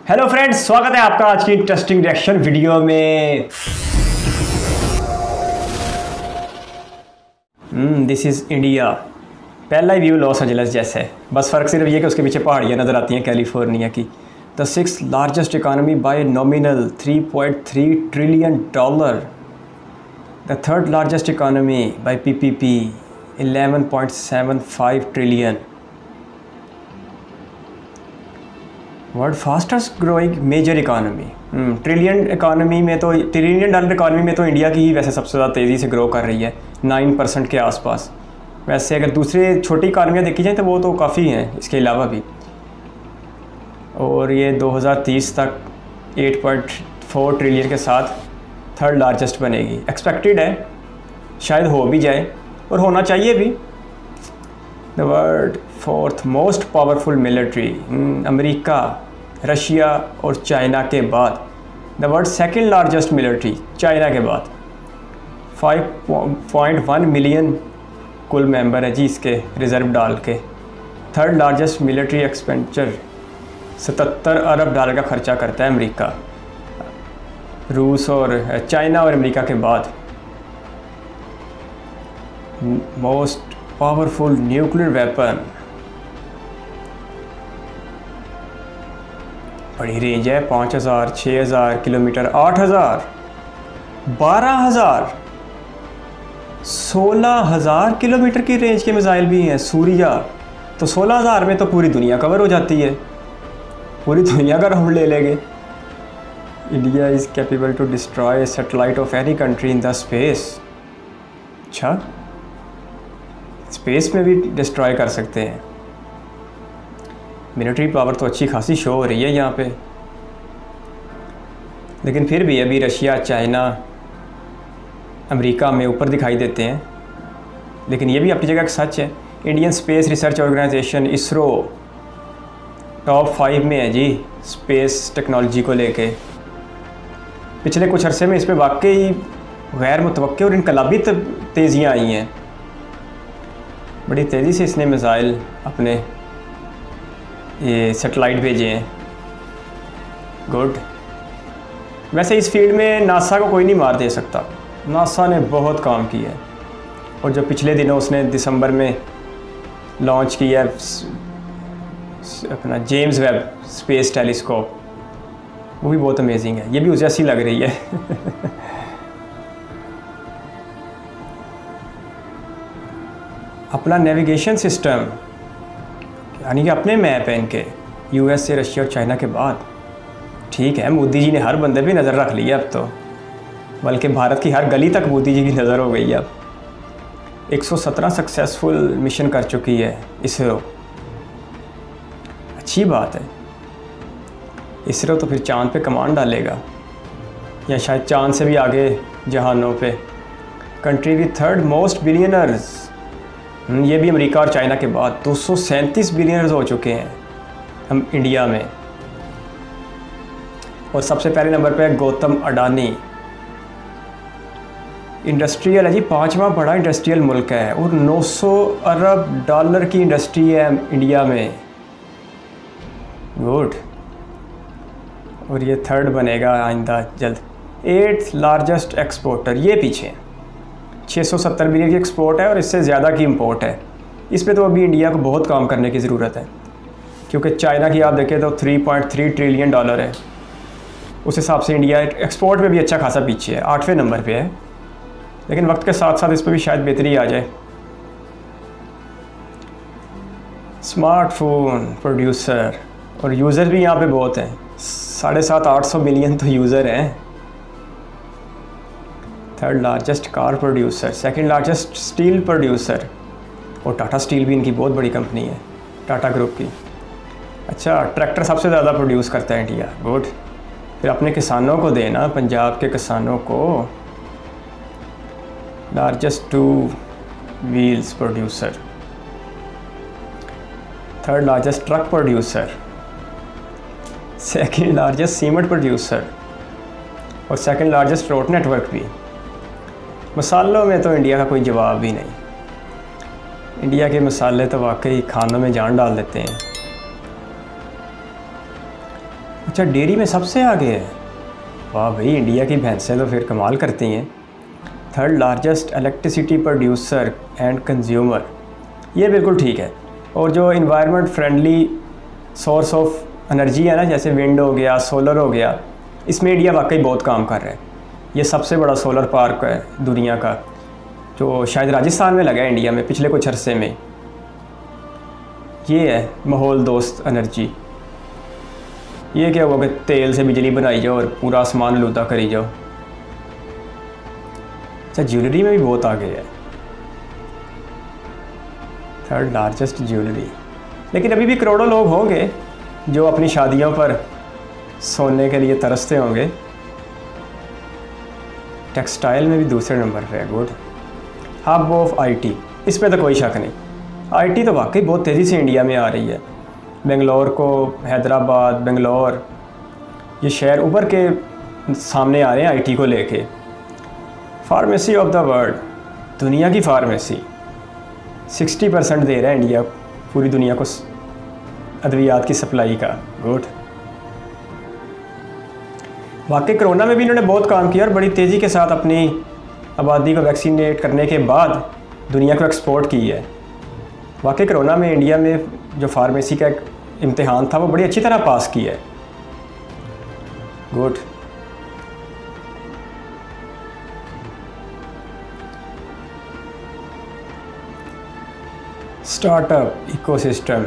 Hello friends, स्वागत है आपका आज की इंटरेस्टिंग रिएक्शन वीडियो में। This is India. पहला ही व्यू लॉस एंजल्स जैसा है, बस फ़र्क सिर्फ ये कि उसके पीछे पहाड़ियाँ नज़र आती हैं कैलिफोर्निया की। The 6th largest economy by nominal $3.3 trillion. The 3rd largest economy by PPP 11.75 trillion. World fastest growing major economy. Trillion economy में तो $1 ट्रिलियन इकानमी में तो इंडिया की ही वैसे सबसे ज़्यादा तेज़ी से ग्रो कर रही है, 9% के आसपास। वैसे अगर दूसरे छोटी इकानमियाँ देखी जाए तो वो तो काफ़ी हैं इसके अलावा भी। और ये 2030 तक 8.4 ट्रिलियन के साथ 3rd लार्जेस्ट बनेगी। एक्सपेक्टेड है, शायद हो भी जाए और होना चाहिए भी। The world 4th most powerful military. America, Russia और चाइना के बाद। The world 2nd largest military, China के बाद। 5.1 मिलियन कुल मेंबर है जी इसके रिज़र्व डाल के। 3rd लार्जेस्ट मिलिट्री एक्सपेंडिचर, $77 अरब का खर्चा करता है अमेरिका, रूस और चाइना और अमेरिका के बाद। मोस्ट पावरफुल न्यूक्लियर वेपन, बड़ी रेंज है, 5000, 6000 किलोमीटर, 8000, 12000, 16000 किलोमीटर की रेंज के मिसाइल भी हैं। सूर्या तो 16000 में तो पूरी दुनिया कवर हो जाती है, पूरी दुनिया का राउंड ले लेंगे। India is capable to destroy satellite of any country in the space. अच्छा, स्पेस में भी डिस्ट्रॉय कर सकते हैं। मिलिट्री पावर तो अच्छी खासी शो हो रही है यहाँ पे, लेकिन फिर भी अभी रशिया, चाइना, अमेरिका में ऊपर दिखाई देते हैं। लेकिन ये भी अपनी जगह एक सच है। Indian space research organisation ISRO top 5 में है जी स्पेस टेक्नोलॉजी को लेके। पिछले कुछ अरसे में इस पर वाकई गैर मुतवक्के और इनकलाबी तेज़ियाँ आई हैं। बड़ी तेज़ी से इसने मिसाइल अपने ये सैटेलाइट भेजे हैं। गुड। वैसे इस फील्ड में नासा को कोई नहीं मार दे सकता। नासा ने बहुत काम किया है, और जो पिछले दिनों उसने दिसंबर में लॉन्च किया है अपना जेम्स वेब स्पेस टेलीस्कोप, वो भी बहुत अमेजिंग है। ये भी उस जैसी लग रही है। अपना नेविगेशन सिस्टम, यानी कि अपने मैप हैं इनके, US से, रशिया और चाइना के बाद। ठीक है, मोदी जी ने हर बंदे पे नज़र रख ली है अब तो, बल्कि भारत की हर गली तक मोदी जी की नज़र हो गई है अब। 117 सक्सेसफुल मिशन कर चुकी है इसरो। अच्छी बात है। इसरो तो फिर चांद पे कमांड डालेगा, या शायद चांद से भी आगे जहानों पे। Country with 3rd most billionaires, ये भी अमेरिका और चाइना के बाद। 237 बिलियनर्स हो चुके हैं हम इंडिया में। और सबसे पहले नंबर पे है गौतम अडानी। इंडस्ट्रियल है जी, 5वां बड़ा इंडस्ट्रियल मुल्क है, और $900 अरब की इंडस्ट्री है इंडिया में। गुड। और ये 3rd बनेगा आइंदा जल्द। 8th लार्जेस्ट एक्सपोर्टर, ये पीछे 670 बिलियन की एक्सपोर्ट है और इससे ज़्यादा की इंपोर्ट है। इस पे तो अभी इंडिया को बहुत काम करने की ज़रूरत है, क्योंकि चाइना की आप देखें तो $3.3 ट्रिलियन है। उस हिसाब से इंडिया एक्सपोर्ट में भी अच्छा खासा पीछे है, 8वें नंबर पे है। लेकिन वक्त के साथ साथ इस पर भी शायद बेहतरी आ जाए। स्मार्टफोन प्रोड्यूसर, और यूज़र भी यहाँ पे बहुत हैं, 750-800 मिलियन तो यूज़र हैं। 3rd largest car producer, 2nd largest steel producer, और टाटा स्टील भी इनकी बहुत बड़ी कंपनी है, टाटा ग्रुप की। अच्छा, ट्रैक्टर सबसे ज़्यादा प्रोड्यूस करता है इंडिया। गुड। फिर अपने किसानों को देना, पंजाब के किसानों को। Largest 2 wheels producer, 3rd largest truck producer, 2nd largest cement producer, और 2nd लार्जेस्ट रोड नेटवर्क भी। मसालों में तो इंडिया का कोई जवाब ही नहीं। इंडिया के मसाले तो वाकई खानों में जान डाल देते हैं। अच्छा, डेयरी में सबसे आगे है। वाह भाई, इंडिया की भैंसें तो फिर कमाल करती हैं। Third largest electricity producer and consumer, ये बिल्कुल ठीक है। और जो environment friendly source of energy है ना, जैसे विंड हो गया, सोलर हो गया, इसमें इंडिया वाकई बहुत काम कर रहा है। ये सबसे बड़ा सोलर पार्क है दुनिया का, जो शायद राजस्थान में लगा है इंडिया में पिछले कुछ अरसे में। ये है माहौल दोस्त एनर्जी। ये क्या हुआ कि तेल से बिजली बनाई जाओ और पूरा आसमान लूदा करी जाओ। अच्छा, ज्वेलरी में भी बहुत आगे है, थर्ड लार्जेस्ट ज्वेलरी। लेकिन अभी भी करोड़ों लोग होंगे जो अपनी शादियों पर सोने के लिए तरसते होंगे। टेक्सटाइल में भी दूसरे नंबर पे है। गुड। हब ऑफ आईटी, इस पे तो कोई शक नहीं। आईटी तो वाकई बहुत तेज़ी से इंडिया में आ रही है। बेंगलोर को, हैदराबाद, बेंगलोर, ये शहर उभर के सामने आ रहे हैं आईटी को लेके। फार्मेसी ऑफ द वर्ल्ड, दुनिया की फार्मेसी 60% दे रहा है इंडिया पूरी दुनिया को अद्वियात की सप्लाई का। गुड। वाकई कोरोना में भी इन्होंने बहुत काम किया और बड़ी तेज़ी के साथ अपनी आबादी को वैक्सीनेट करने के बाद दुनिया को एक्सपोर्ट की है। वाकई कोरोना में इंडिया में जो फार्मेसी का एक इम्तिहान था वो बड़ी अच्छी तरह पास किया है। गुड। स्टार्टअप इकोसिस्टम,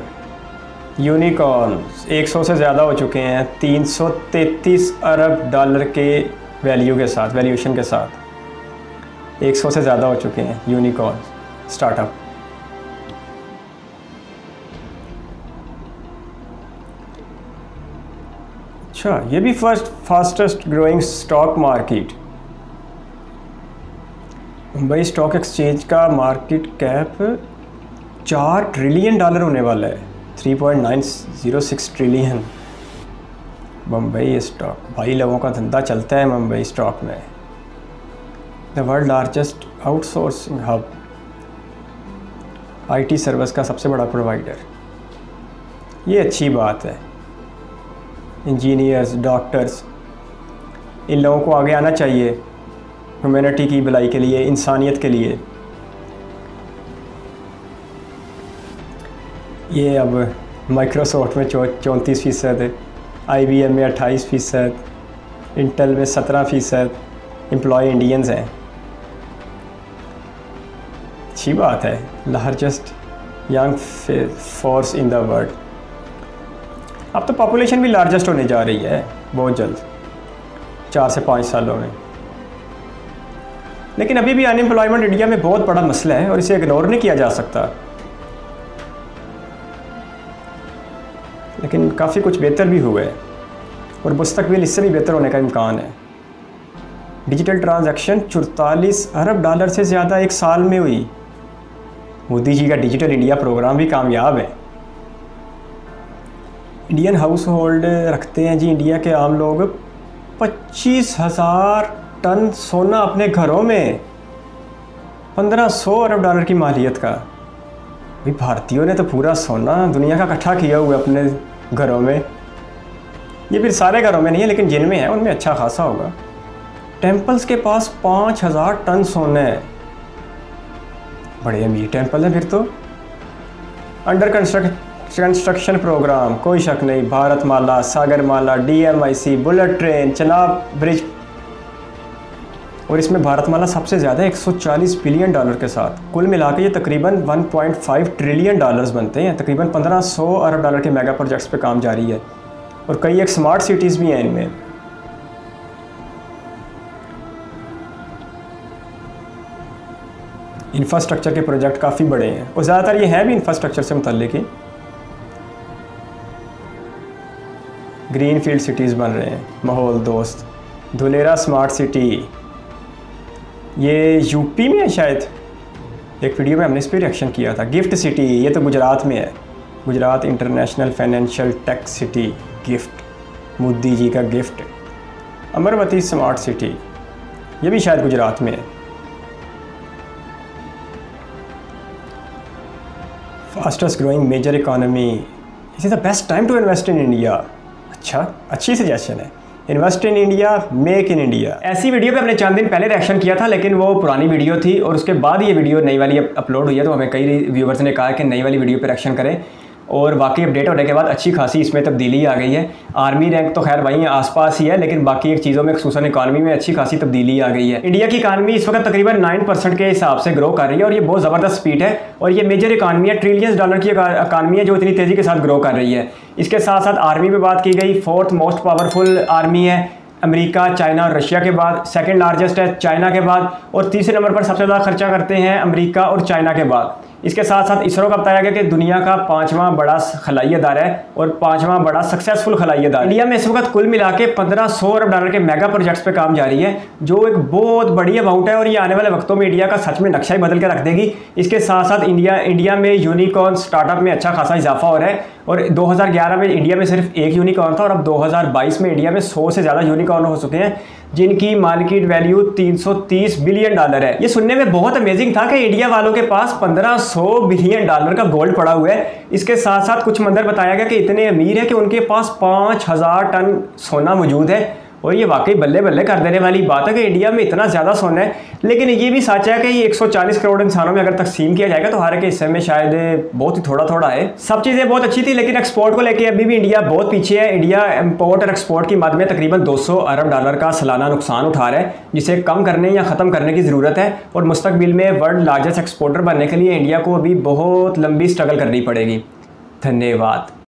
यूनिकॉर्न्स 100 से ज़्यादा हो चुके हैं, 333 अरब डॉलर के वैल्यूएशन के साथ 100 से ज़्यादा हो चुके हैं यूनिकॉर्न्स स्टार्टअप। अच्छा, ये भी fastest growing stock market. Mumbai stock exchange का मार्केट कैप $4 ट्रिलियन होने वाला है, 3.906 ट्रिलियन। मुंबई स्टॉक, भाई लोगों का धंधा चलता है मुंबई स्टॉक में। The world largest outsourcing hub, IT service का सबसे बड़ा प्रोवाइडर। ये अच्छी बात है। इंजीनियर्स, डॉक्टर्स, इन लोगों को आगे आना चाहिए ह्यूमैनिटी की भलाई के लिए, इंसानियत के लिए। ये अब माइक्रोसॉफ्ट में 34%, IBM में 28%, इंटेल में 17% एम्प्लॉय इंडियंस हैं। अच्छी बात है। Largest young force in the world. अब तो पॉपुलेशन भी लार्जेस्ट होने जा रही है बहुत जल्द, 4 से 5 सालों में। लेकिन अभी भी अनएम्प्लॉयमेंट इंडिया में बहुत बड़ा मसला है और इसे इग्नोर नहीं किया जा सकता। लेकिन काफ़ी कुछ बेहतर भी हुआ है और मुस्तकबिल इससे भी बेहतर होने का इम्कान है। डिजिटल ट्रांजैक्शन 44 अरब डॉलर से ज़्यादा एक साल में हुई। मोदी जी का डिजिटल इंडिया प्रोग्राम भी कामयाब है। इंडियन हाउस होल्ड रखते हैं जी इंडिया के आम लोग 25,000 टन सोना अपने घरों में, 1500 अरब डॉलर की मालियत का। भाई भारतीयों ने तो पूरा सोना दुनिया का इकट्ठा किया हुआ है अपने घरों में। ये फिर सारे घरों में नहीं है लेकिन जिनमें है उनमें अच्छा खासा होगा। टेम्पल्स के पास 5,000 टन सोना है। बड़े अमीर टेम्पल हैं फिर तो। अंडर कंस्ट्रक्शन प्रोग्राम, कोई शक नहीं, Bharatmala, Sagarmala, DMIC, bullet train, Chenab bridge. और इसमें भारतमाला सबसे ज़्यादा 140 बिलियन डॉलर के साथ। कुल मिला के ये तकरीबन 1.5 ट्रिलियन डॉलर्स बनते हैं। तकरीबन 1500 अरब डॉलर के मेगा प्रोजेक्ट्स पे काम जारी है और कई एक स्मार्ट सिटीज़ भी हैं इनमें। इंफ्रास्ट्रक्चर के प्रोजेक्ट काफ़ी बड़े हैं और ज़्यादातर ये हैं भी इंफ्रास्ट्रक्चर से मुतल्लिक ही। ग्रीन फील्ड सिटीज़ बन रहे हैं, माहौल दोस्त। धुलेरा स्मार्ट सिटी, ये यूपी में है शायद। एक वीडियो में हमने इस पर रिएक्शन किया था। गिफ्ट सिटी, ये तो गुजरात में है। Gujarat international financial tech city, GIFT, Modi ji का गिफ्ट। अमरवती स्मार्ट सिटी, ये भी शायद गुजरात में है। Fastest growing major economy, it is the best time to invest in India. अच्छा, अच्छी सजेशन है। Invest in India, make in India. ऐसी वीडियो पे हमने चंद दिन पहले रिएक्शन किया था, लेकिन वो पुरानी वीडियो थी और उसके बाद ये वीडियो नई वाली अपलोड हुई है। तो हमें कई व्यूवर्स ने कहा कि नई वाली वीडियो पे रिएक्शन करें, और वाकई अपडेट होने के बाद अच्छी खासी इसमें तब्दीली आ गई है। आर्मी रैंक तो खैर वहीं आसपास ही है, लेकिन बाकी एक चीज़ों में खुसूसन इकानमी में अच्छी खासी तब्दीली आ गई है। इंडिया की इकानमी इस वक्त तकरीबन 9% के हिसाब से ग्रो कर रही है और ये बहुत ज़बरदस्त स्पीड है, और ये मेजर इकानमी है, ट्रिलियंस डॉलर की इकानमी है जो इतनी तेज़ी के साथ ग्रो कर रही है। इसके साथ साथ आर्मी में बात की गई, 4th मोस्ट पावरफुल आर्मी है अमेरिका, चाइना और रशिया के बाद। सेकंड लार्जेस्ट है चाइना के बाद, और तीसरे नंबर पर सबसे ज़्यादा खर्चा करते हैं अमेरिका और चाइना के बाद। इसके साथ साथ इसरो का बताया गया कि दुनिया का 5वां बड़ा खलाई अदारा है और 5वां बड़ा सक्सेसफुल खलाई अदारा। इंडिया में इस वक्त कुल मिला के 1500 अरब डॉलर के मेगा प्रोजेक्ट्स पे काम जारी है, जो एक बहुत बड़ी अमाउंट है, और ये आने वाले वक्तों में इंडिया का सच में नक्शा ही बदल के रख देगी। इसके साथ साथ इंडिया में यूनिकॉर्न स्टार्टअप में अच्छा खासा इजाफा हो रहा है, और 2011 में इंडिया में सिर्फ एक यूनिकॉर्न था, और अब 2022 में इंडिया में 100 से ज़्यादा यूनिकॉर्न हो चुके हैं, जिनकी मार्केट वैल्यू 330 बिलियन डॉलर है। ये सुनने में बहुत अमेजिंग था कि इंडिया वालों के पास 1500 बिलियन डॉलर का गोल्ड पड़ा हुआ है। इसके साथ साथ कुछ मंदिर बताया गया कि इतने अमीर है कि उनके पास 5000 टन सोना मौजूद है, और ये वाकई बल्ले बल्ले कर देने वाली बात है कि इंडिया में इतना ज़्यादा सोना है। लेकिन ये भी सच है कि ये 140 करोड़ इंसानों में अगर तकसीम किया जाएगा तो हर एक हिस्से में शायद बहुत ही थोड़ा थोड़ा है। सब चीज़ें बहुत अच्छी थी, लेकिन एक्सपोर्ट को लेकर अभी भी इंडिया बहुत पीछे है। इंडिया इंपोर्ट और एक्सपोर्ट की मद में तकरीबन 200 अरब डॉलर का सालाना नुकसान उठा रहा है, जिसे कम करने या ख़त्म करने की ज़रूरत है। और मुस्तकबिल में वर्ल्ड लार्जेस्ट एक्सपोर्टर बनने के लिए इंडिया को अभी बहुत लंबी स्ट्रगल करनी पड़ेगी। धन्यवाद।